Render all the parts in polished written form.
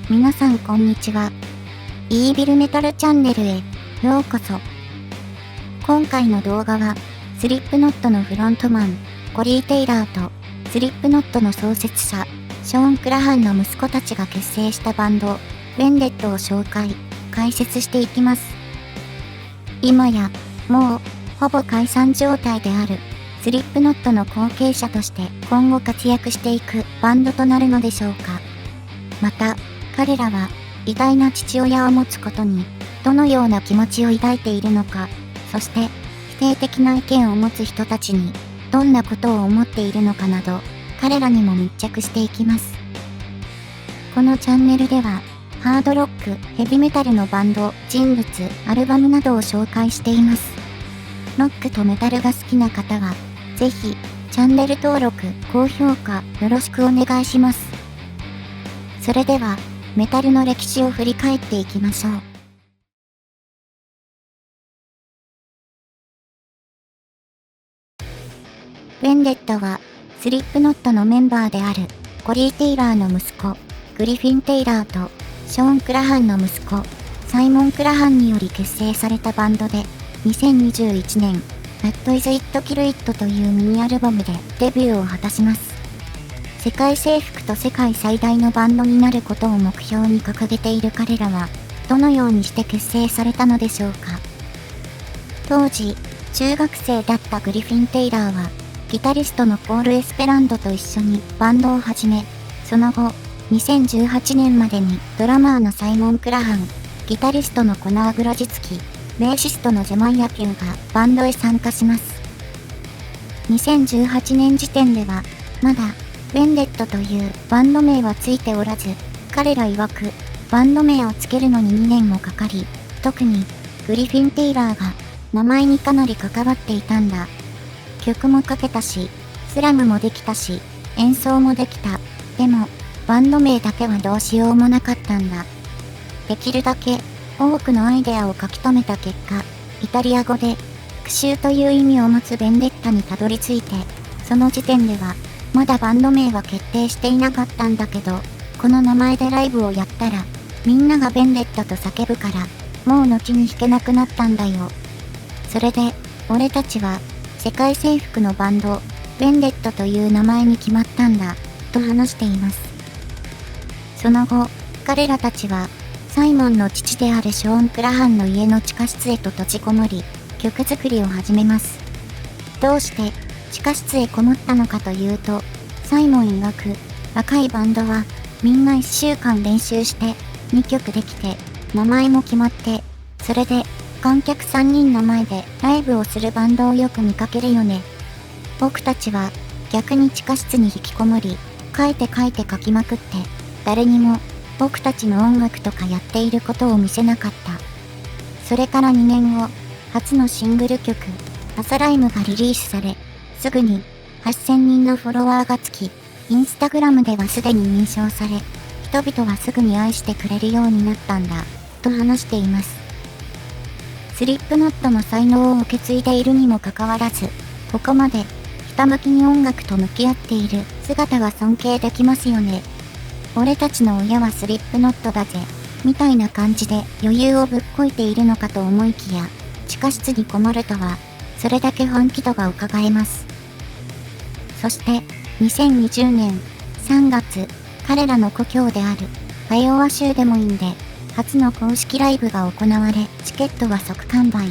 皆さんこんにちは。イービルメタルチャンネルへようこそ。今回の動画は、スリップノットのフロントマン、コリー・テイラーと、スリップノットの創設者、ショーン・クラハンの息子たちが結成したバンド、ベンデットを紹介、解説していきます。今や、もう、ほぼ解散状態である、スリップノットの後継者として今後活躍していくバンドとなるのでしょうか。また、彼らは偉大な父親を持つことにどのような気持ちを抱いているのか、そして否定的な意見を持つ人たちにどんなことを思っているのかなど、彼らにも密着していきます。このチャンネルでは、ハードロック、ヘビメタルのバンド、人物、アルバムなどを紹介しています。ロックとメタルが好きな方は、ぜひチャンネル登録、高評価よろしくお願いします。それでは、メタルの歴史を振り返っていきましょう。ベンデットは、スリップノットのメンバーである、コリー・テイラーの息子、グリフィン・テイラーと、ショーン・クラハンの息子、サイモン・クラハンにより結成されたバンドで、2021年、What Is It Kill It というミニアルバムでデビューを果たします。世界征服と世界最大のバンドになることを目標に掲げている彼らは、どのようにして結成されたのでしょうか。当時、中学生だったグリフィン・テイラーは、ギタリストのポール・エスペランドと一緒にバンドを始め、その後、2018年までにドラマーのサイモン・クラハン、ギタリストのコナー・グロジツキ、ベーシストのジェマイア・ピューがバンドへ参加します。2018年時点では、まだ、ベンデットというバンド名はついておらず、彼ら曰く、バンド名をつけるのに2年もかかり、特に、グリフィン・テイラーが、名前にかなり関わっていたんだ。曲も書けたし、スラムもできたし、演奏もできた。でも、バンド名だけはどうしようもなかったんだ。できるだけ、多くのアイデアを書き留めた結果、イタリア語で、復讐という意味を持つベンデッタにたどり着いて、その時点では、まだバンド名は決定していなかったんだけど、この名前でライブをやったら、みんながベンデッタと叫ぶから、もう後に弾けなくなったんだよ。それで、俺たちは、世界征服のバンド、ベンデットという名前に決まったんだ、と話しています。その後、彼らたちは、サイモンの父であるショーン・クラハンの家の地下室へと閉じこもり、曲作りを始めます。どうして、地下室へこもったのかというと、サイモン曰く、若いバンドは、みんな1週間練習して、2曲できて、名前も決まって、それで、観客3人の前でライブをするバンドをよく見かけるよね。僕たちは、逆に地下室に引きこもり、書いて書きまくって、誰にも、僕たちの音楽とかやっていることを見せなかった。それから2年後、初のシングル曲、アサライムがリリースされ、すぐに8000人のフォロワーがつき、インスタグラムではすでに認証され、人々はすぐに愛してくれるようになったんだ、と話しています。スリップノットの才能を受け継いでいるにもかかわらず、ここまで、ひたむきに音楽と向き合っている姿が尊敬できますよね。俺たちの親はスリップノットだぜ、みたいな感じで余裕をぶっこいているのかと思いきや、地下室にこもるとは、それだけ本気度が伺えます。そして、2020年3月、彼らの故郷である、アイオワ州デモインで、初の公式ライブが行われ、チケットは即完売。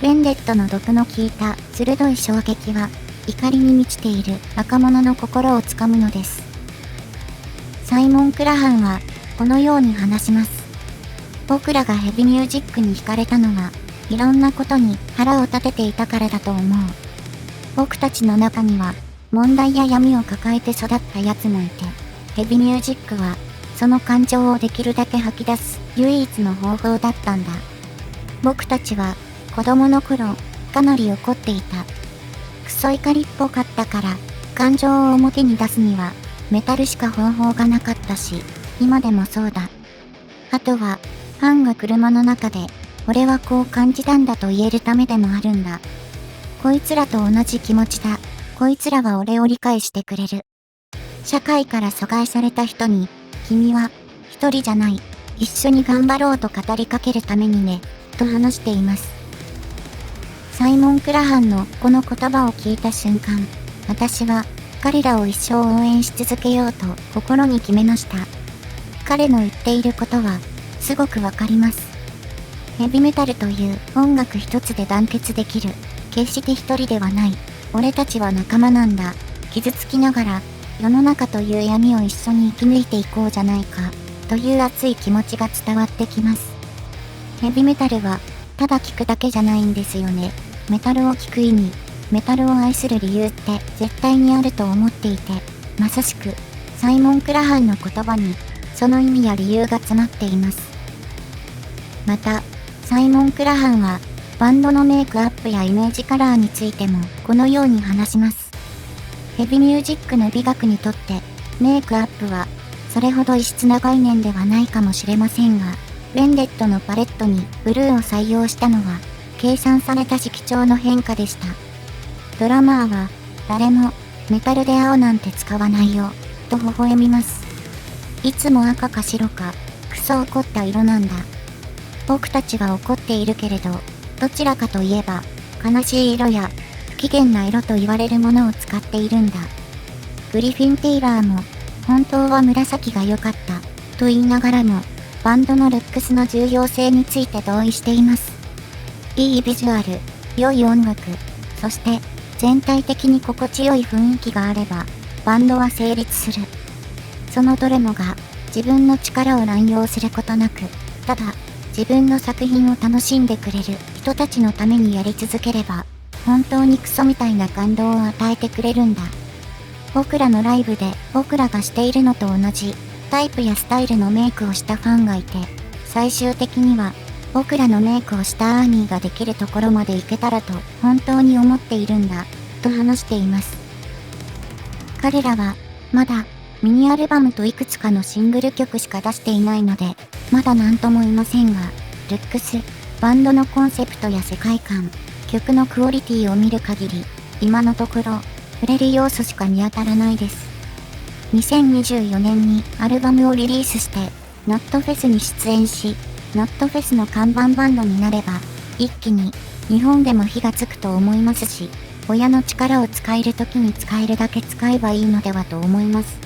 ベンデットの毒の効いた鋭い衝撃は、怒りに満ちている若者の心をつかむのです。サイモン・クラハンは、このように話します。僕らがヘビミュージックに惹かれたのは、いろんなことに腹を立てていたからだと思う。僕たちの中には、問題や闇を抱えて育った奴もいて、ヘビミュージックは、その感情をできるだけ吐き出す唯一の方法だったんだ。僕たちは、子供の頃、かなり怒っていた。クソ怒りっぽかったから、感情を表に出すには、メタルしか方法がなかったし、今でもそうだ。あとは、ファンが車の中で、俺はこう感じたんだと言えるためでもあるんだ。こいつらと同じ気持ちだ。こいつらは俺を理解してくれる。社会から阻害された人に、君は一人じゃない。一緒に頑張ろうと語りかけるためにね、と話しています。サイモン・クラハンのこの言葉を聞いた瞬間、私は彼らを一生応援し続けようと心に決めました。彼の言っていることはすごくわかります。ヘビメタルという音楽一つで団結できる。決して一人ではない。俺たちは仲間なんだ。傷つきながら世の中という闇を一緒に生き抜いていこうじゃないか。という熱い気持ちが伝わってきます。ヘビメタルはただ聴くだけじゃないんですよね。メタルを聴く意味、メタルを愛する理由って絶対にあると思っていて、まさしくサイモン・クラハンの言葉にその意味や理由が詰まっています。また、サイモン・クラハンはバンドのメイクアップやイメージカラーについてもこのように話します。ヘビミュージックの美学にとってメイクアップはそれほど異質な概念ではないかもしれませんが、ヴェンデットのパレットにブルーを採用したのは計算された色調の変化でした。ドラマーは誰もメタルで青なんて使わないよと微笑みます。いつも赤か白かクソ怒った色なんだ。僕たちは怒っているけれど、どちらかといえば悲しい色や不機嫌な色と言われるものを使っているんだ。グリフィン・テイラーも本当は紫が良かったと言いながらもバンドのルックスの重要性について同意しています。いいビジュアル、良い音楽、そして全体的に心地よい雰囲気があればバンドは成立する。そのどれもが自分の力を乱用することなく、ただ自分の作品を楽しんでくれる人たちのためにやり続ければ本当にクソみたいな感動を与えてくれるんだ。僕らのライブで僕らがしているのと同じタイプやスタイルのメイクをしたファンがいて、最終的には僕らのメイクをしたアーニーができるところまで行けたらと本当に思っているんだ、と話しています。彼らはまだミニアルバムといくつかのシングル曲しか出していないので、まだ何とも言いませんが、ルックス、バンドのコンセプトや世界観、曲のクオリティを見る限り、今のところ触れる要素しか見当たらないです。2024年にアルバムをリリースして、ノットフェスに出演し、ノットフェスの看板バンドになれば、一気に日本でも火がつくと思いますし、親の力を使える時に使えるだけ使えばいいのではと思います。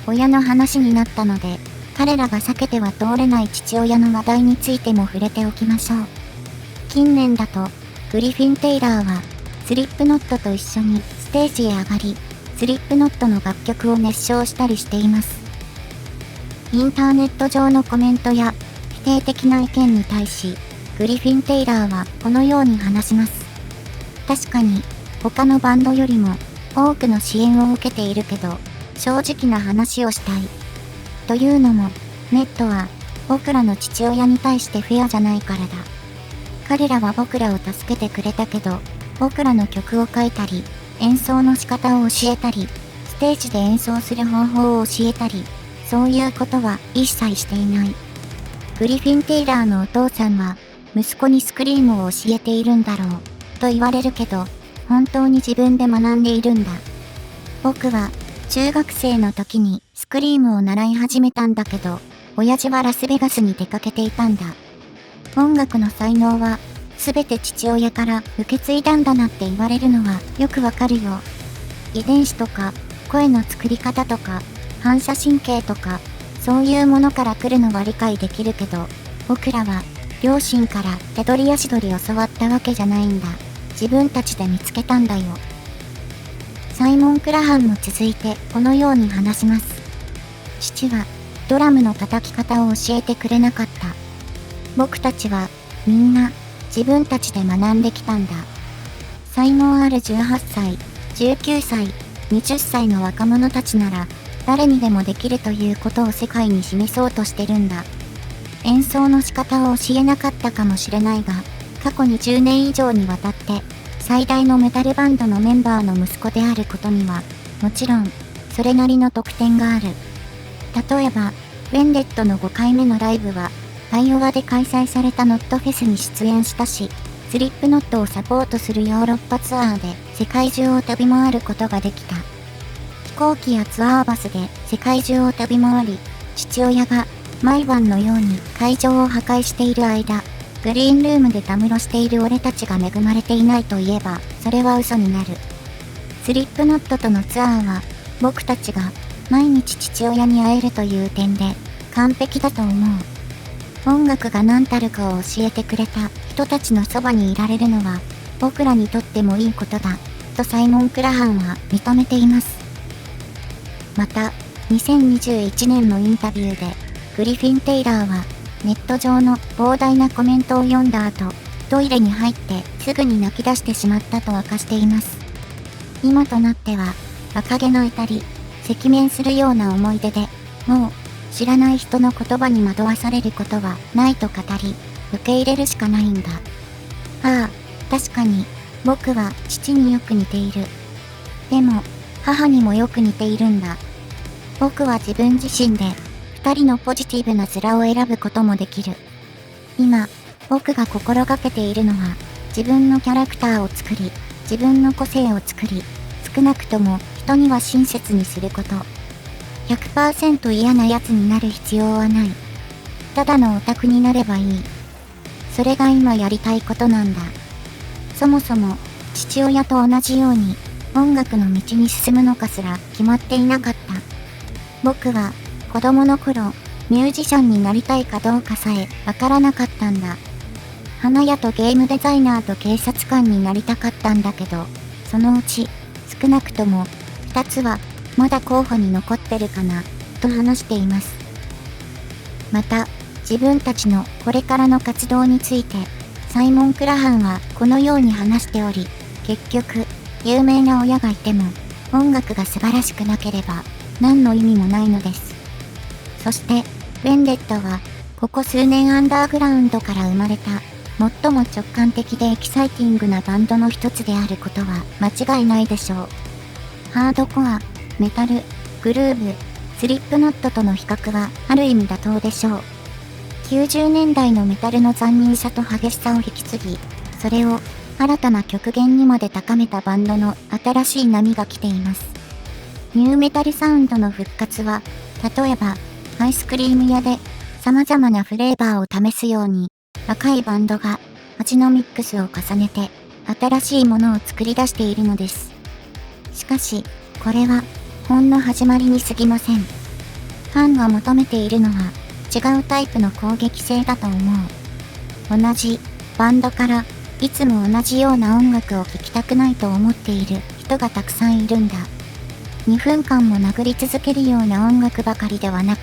親の話になったので、彼らが避けては通れない父親の話題についても触れておきましょう。近年だと、グリフィン・テイラーは、スリップノットと一緒にステージへ上がり、スリップノットの楽曲を熱唱したりしています。インターネット上のコメントや否定的な意見に対し、グリフィン・テイラーはこのように話します。確かに、他のバンドよりも多くの支援を受けているけど、正直な話をしたい。というのも、ネットは僕らの父親に対してフェアじゃないからだ。彼らは僕らを助けてくれたけど、僕らの曲を書いたり、演奏の仕方を教えたり、ステージで演奏する方法を教えたり、そういうことは一切していない。グリフィン・テイラーのお父さんは、息子にスクリームを教えているんだろう、と言われるけど、本当に自分で学んでいるんだ。僕は、中学生の時にスクリームを習い始めたんだけど、親父はラスベガスに出かけていたんだ。音楽の才能は、すべて父親から受け継いだんだなって言われるのはよくわかるよ。遺伝子とか、声の作り方とか、反射神経とか、そういうものから来るのは理解できるけど、僕らは、両親から手取り足取り教わったわけじゃないんだ。自分たちで見つけたんだよ。サイモン・クラハンも続いてこのように話します。父はドラムの叩き方を教えてくれなかった。僕たちはみんな自分たちで学んできたんだ。才能ある18歳、19歳、20歳の若者たちなら誰にでもできるということを世界に示そうとしてるんだ。演奏の仕方を教えなかったかもしれないが、過去20年以上にわたって最大のメタルバンドのメンバーの息子であることには、もちろん、それなりの特典がある。例えば、ヴェンデットの5回目のライブは、アイオワで開催されたノットフェスに出演したし、スリップノットをサポートするヨーロッパツアーで世界中を飛び回ることができた。飛行機やツアーバスで世界中を飛び回り、父親が毎晩のように会場を破壊している間、グリーンルームでたむろしている俺たちが恵まれていないといえば、それは嘘になる。スリップノットとのツアーは、僕たちが毎日父親に会えるという点で完璧だと思う。音楽が何たるかを教えてくれた人たちのそばにいられるのは、僕らにとってもいいことだ、とサイモン・クラハンは認めています。また、2021年のインタビューで、グリフィン・テイラーは、ネット上の膨大なコメントを読んだ後、トイレに入ってすぐに泣き出してしまったと明かしています。今となっては、赤毛の至り、赤面するような思い出で、もう、知らない人の言葉に惑わされることはないと語り、受け入れるしかないんだ。ああ、確かに、僕は父によく似ている。でも、母にもよく似ているんだ。僕は自分自身で、二人のポジティブな面を選ぶこともできる。今、僕が心がけているのは、自分のキャラクターを作り、自分の個性を作り、少なくとも人には親切にすること。100% 嫌な奴になる必要はない。ただのオタクになればいい。それが今やりたいことなんだ。そもそも、父親と同じように、音楽の道に進むのかすら決まっていなかった。僕は、子供の頃、ミュージシャンになりたいかどうかさえわからなかったんだ。花屋とゲームデザイナーと警察官になりたかったんだけど、そのうち、少なくとも、2つは、まだ候補に残ってるかな、と話しています。また、自分たちのこれからの活動について、サイモン・クラハンはこのように話しており、結局、有名な親がいても、音楽が素晴らしくなければ、何の意味もないのです。そして、ヴェンデットは、ここ数年アンダーグラウンドから生まれた、最も直感的でエキサイティングなバンドの一つであることは間違いないでしょう。ハードコア、メタル、グルーヴ、スリップノットとの比較はある意味妥当でしょう。90年代のメタルの残忍さと激しさを引き継ぎ、それを新たな極限にまで高めたバンドの新しい波が来ています。ニューメタルサウンドの復活は、例えば、アイスクリーム屋で様々なフレーバーを試すように、若いバンドが味のミックスを重ねて新しいものを作り出しているのです。しかし、これはほんの始まりに過ぎません。ファンが求めているのは違うタイプの攻撃性だと思う。同じバンドからいつも同じような音楽を聴きたくないと思っている人がたくさんいるんだ。2分間も殴り続けるような音楽ばかりではなく、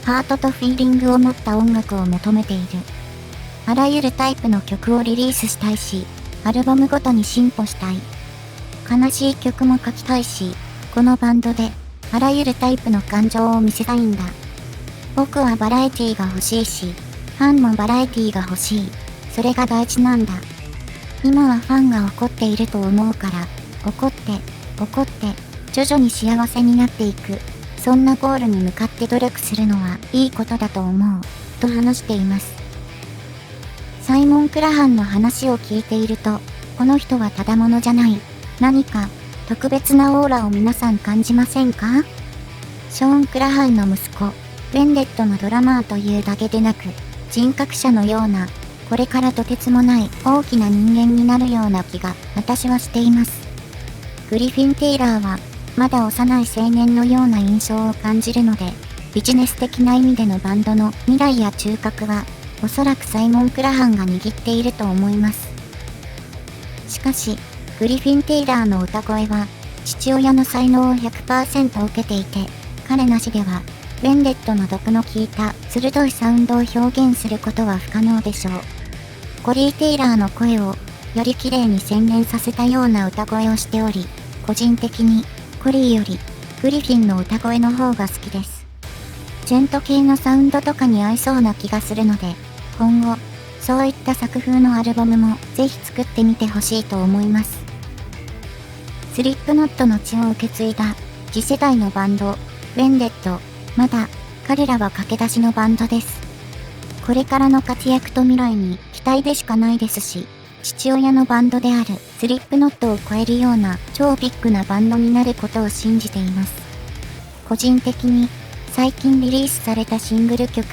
ハートとフィーリングを持った音楽を求めている。あらゆるタイプの曲をリリースしたいし、アルバムごとに進歩したい。悲しい曲も書きたいし、このバンドであらゆるタイプの感情を見せたいんだ。僕はバラエティが欲しいし、ファンもバラエティが欲しい。それが大事なんだ。今はファンが怒っていると思うから、怒って、徐々に幸せになっていく。そんなゴールに向かって努力するのはいいことだと思う。と話しています。サイモン・クラハンの話を聞いていると、この人はただものじゃない。何か特別なオーラを皆さん感じませんか？ショーン・クラハンの息子、ヴェンデットのドラマーというだけでなく、人格者のような、これからとてつもない大きな人間になるような気が私はしています。グリフィン・テイラーは、まだ幼い青年のような印象を感じるので、ビジネス的な意味でのバンドの未来や中核は、おそらくサイモン・クラハンが握っていると思います。しかし、グリフィン・テイラーの歌声は、父親の才能を 100% 受けていて、彼なしでは、ヴェンデットの毒の効いた鋭いサウンドを表現することは不可能でしょう。コリー・テイラーの声を、より綺麗に洗練させたような歌声をしており、個人的に、コリーより、グリフィンの歌声の方が好きです。ジェント系のサウンドとかに合いそうな気がするので、今後、そういった作風のアルバムもぜひ作ってみてほしいと思います。スリップノットの血を受け継いだ次世代のバンド、ヴェンデット、まだ彼らは駆け出しのバンドです。これからの活躍と未来に期待でしかないですし、父親のバンドであるスリップノットを超えるような超ビッグなバンドになることを信じています。個人的に最近リリースされたシングル曲、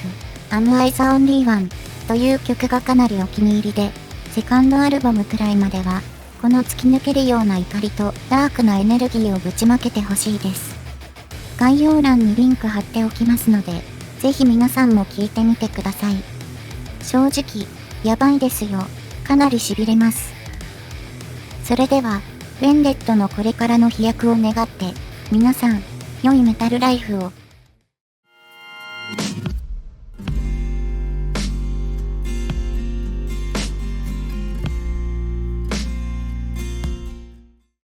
Am I the Only One という曲がかなりお気に入りで、セカンドアルバムくらいまでは、この突き抜けるような怒りとダークなエネルギーをぶちまけてほしいです。概要欄にリンク貼っておきますので、ぜひ皆さんも聴いてみてください。正直、やばいですよ。かなり痺れます。それでは、ヴェンデットのこれからの飛躍を願って、皆さん、良いメタルライフを。